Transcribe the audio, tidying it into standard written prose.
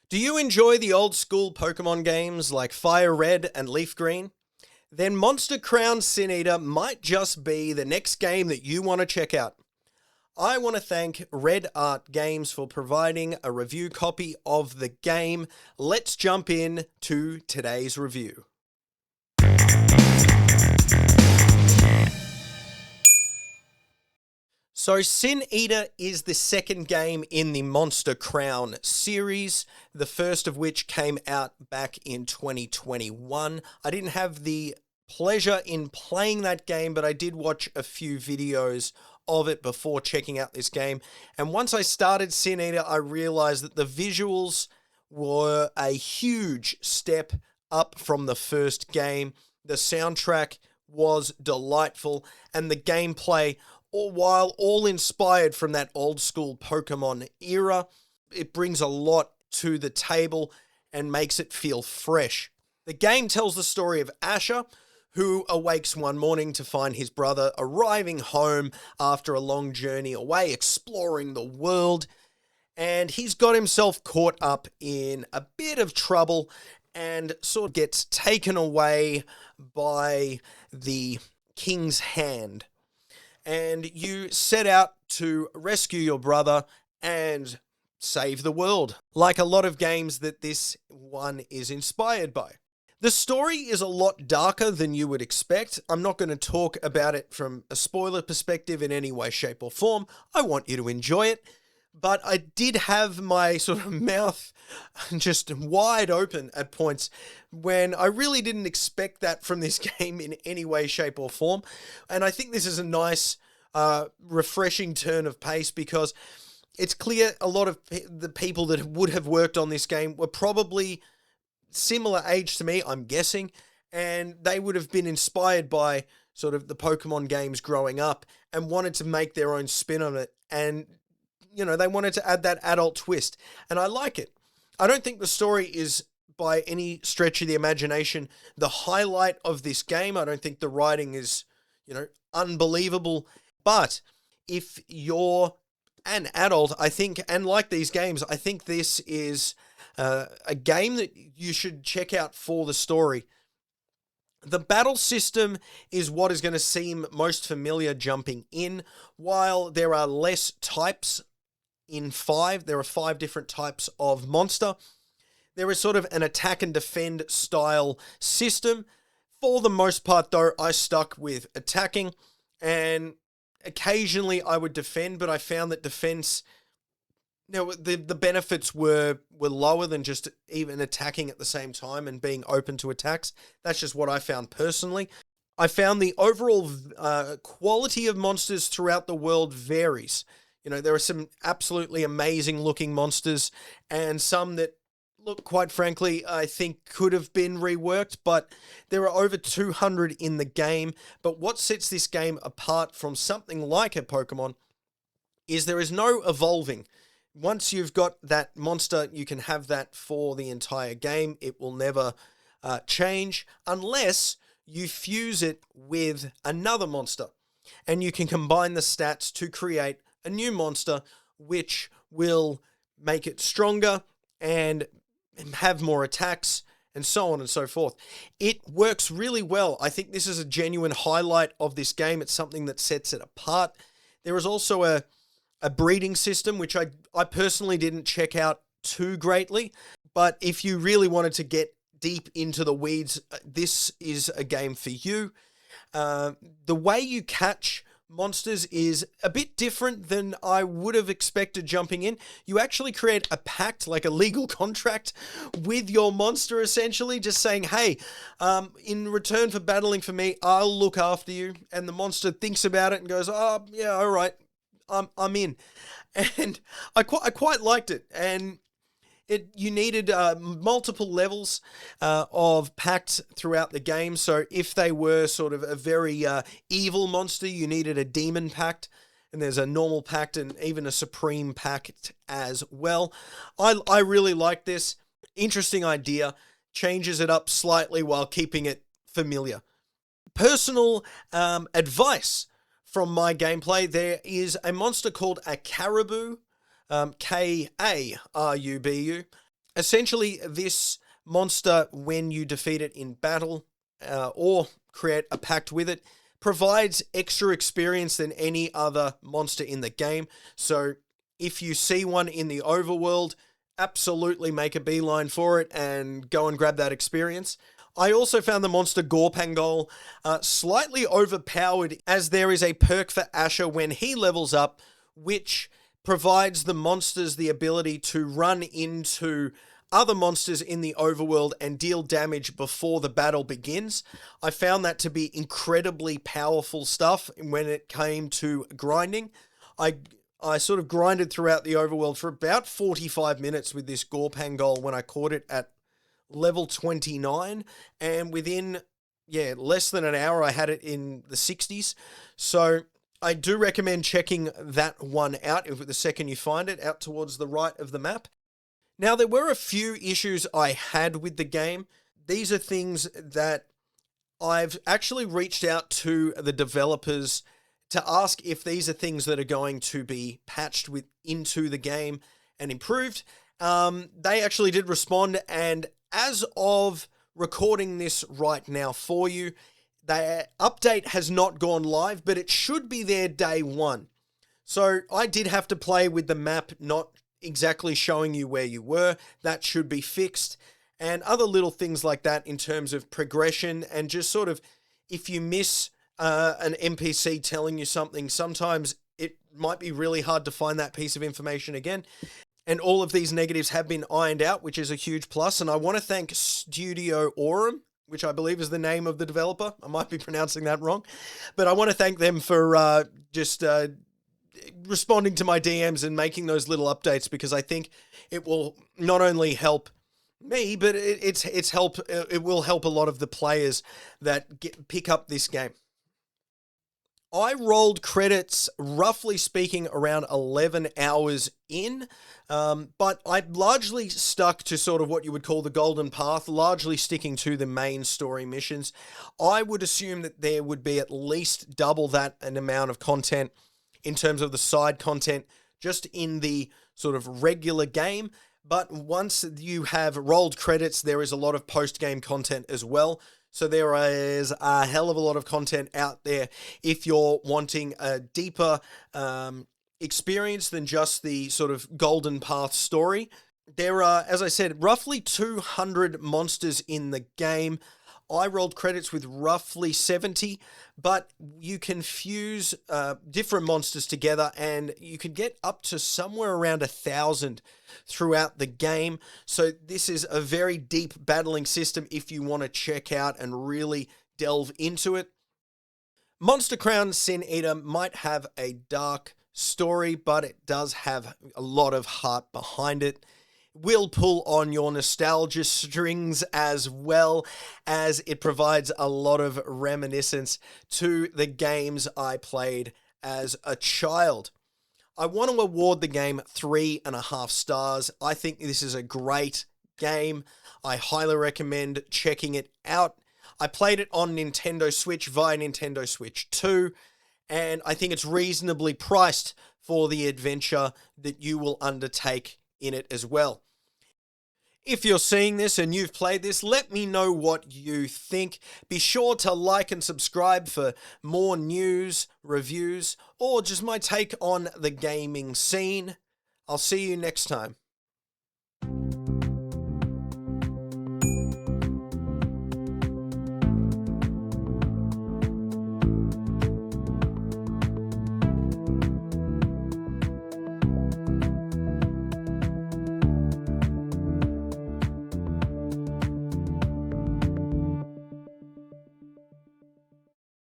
Do you enjoy the old school Pokemon games like Fire Red and Leaf Green? Then Monster Crown Sin Eater might just be the next game that you want to check out. I want to thank Red Art Games for providing a review copy of the game. Let's jump in to today's review. So Sin Eater is the second game in the Monster Crown series, the first of which came out back in 2021. I didn't have the pleasure in playing that game, but I did watch a few videos of it before checking out this game. And once I started Sin Eater, I realized that the visuals were a huge step up from the first game. The soundtrack was delightful, and the gameplay, while all inspired from that old school Pokemon era, it brings a lot to the table and makes it feel fresh. The game tells the story of Asher, who awakes one morning to find his brother arriving home after a long journey away, exploring the world, and he's got himself caught up in a bit of trouble and sort of gets taken away by the King's Hand. And you set out to rescue your brother and save the world, like a lot of games that this one is inspired by. The story is a lot darker than you would expect. I'm not going to talk about it from a spoiler perspective in any way, shape, or form. I want you to enjoy it. But I did have my sort of mouth just wide open at points when I really didn't expect that from this game in any way, shape, or form. And I think this is a nice, refreshing turn of pace, because it's clear a lot of the people that would have worked on this game were probably similar age to me, I'm guessing, and they would have been inspired by sort of the Pokemon games growing up and wanted to make their own spin on it. And they wanted to add that adult twist, and I like it. I don't think the story is, by any stretch of the imagination, the highlight of this game. I don't think the writing is, unbelievable. But if you're an adult, I think, and like these games, I think this is a game that you should check out for the story. The battle system is what is going to seem most familiar jumping in. While there are less types in 5, there are 5 different types of monster. There is sort of an attack and defend style system. For the most part, though, I stuck with attacking, and occasionally I would defend, but I found that defense, the benefits were lower than just even attacking at the same time and being open to attacks. That's just what I found personally. I found the overall quality of monsters throughout the world varies. There are some absolutely amazing looking monsters, and some that, look, quite frankly, I think could have been reworked, but there are over 200 in the game. But what sets this game apart from something like a Pokemon is there is no evolving. Once you've got that monster, you can have that for the entire game. It will never change unless you fuse it with another monster, and you can combine the stats to create a new monster, which will make it stronger and have more attacks, and so on and so forth. It works really well. I think this is a genuine highlight of this game. It's something that sets it apart. There is also a breeding system, which I personally didn't check out too greatly, but if you really wanted to get deep into the weeds, this is a game for you. The way you catch monsters is a bit different than I would have expected jumping in. You actually create a pact, like a legal contract with your monster, essentially, just saying, hey, in return for battling for me, I'll look after you. And the monster thinks about it and goes, oh, yeah, all right, I'm in. And I quite liked it. And you needed multiple levels of pacts throughout the game. So if they were sort of a very evil monster, you needed a demon pact. And there's a normal pact and even a supreme pact as well. I really like this. Interesting idea. Changes it up slightly while keeping it familiar. Personal advice from my gameplay. There is a monster called a Caribou. Karubu. Essentially, this monster, when you defeat it in battle or create a pact with it, provides extra experience than any other monster in the game. So if you see one in the overworld, absolutely make a beeline for it and go and grab that experience. I also found the monster Gorpangol slightly overpowered, as there is a perk for Asher when he levels up, which provides the monsters the ability to run into other monsters in the overworld and deal damage before the battle begins. I found that to be incredibly powerful stuff when it came to grinding. I sort of grinded throughout the overworld for about 45 minutes with this Gorpangol when I caught it at level 29, and within less than an hour I had it in the 60s. So I do recommend checking that one out if the second you find it, out towards the right of the map. Now, there were a few issues I had with the game. These are things that I've actually reached out to the developers to ask if these are things that are going to be patched into the game and improved. They actually did respond, and as of recording this right now for you, the update has not gone live, but it should be there day one. So I did have to play with the map not exactly showing you where you were. That should be fixed. And other little things like that in terms of progression, and just sort of, if you miss an NPC telling you something, sometimes it might be really hard to find that piece of information again. And all of these negatives have been ironed out, which is a huge plus. And I want to thank Studio Aurum, which I believe is the name of the developer. I might be pronouncing that wrong, but I want to thank them for just responding to my DMs and making those little updates, because I think it will not only help me, but it will help a lot of the players that pick up this game. I rolled credits, roughly speaking, around 11 hours in, but I largely stuck to sort of what you would call the golden path, largely sticking to the main story missions. I would assume that there would be at least double that an amount of content in terms of the side content just in the sort of regular game. But once you have rolled credits, there is a lot of post-game content as well. So there is a hell of a lot of content out there if you're wanting a deeper experience than just the sort of Golden Path story. There are, as I said, roughly 200 monsters in the game. I rolled credits with roughly 70, but you can fuse different monsters together and you can get up to somewhere around 1,000 throughout the game. So this is a very deep battling system if you want to check out and really delve into it. Monster Crown Sin Eater might have a dark story, but it does have a lot of heart behind it. Will pull on your nostalgia strings, as well as it provides a lot of reminiscence to the games I played as a child. I want to award the game 3.5 stars. I think this is a great game. I highly recommend checking it out. I played it on Nintendo Switch via Nintendo Switch 2, and I think it's reasonably priced for the adventure that you will undertake in it as well. If you're seeing this and you've played this, let me know what you think. Be sure to like and subscribe for more news, reviews, or just my take on the gaming scene. I'll see you next time.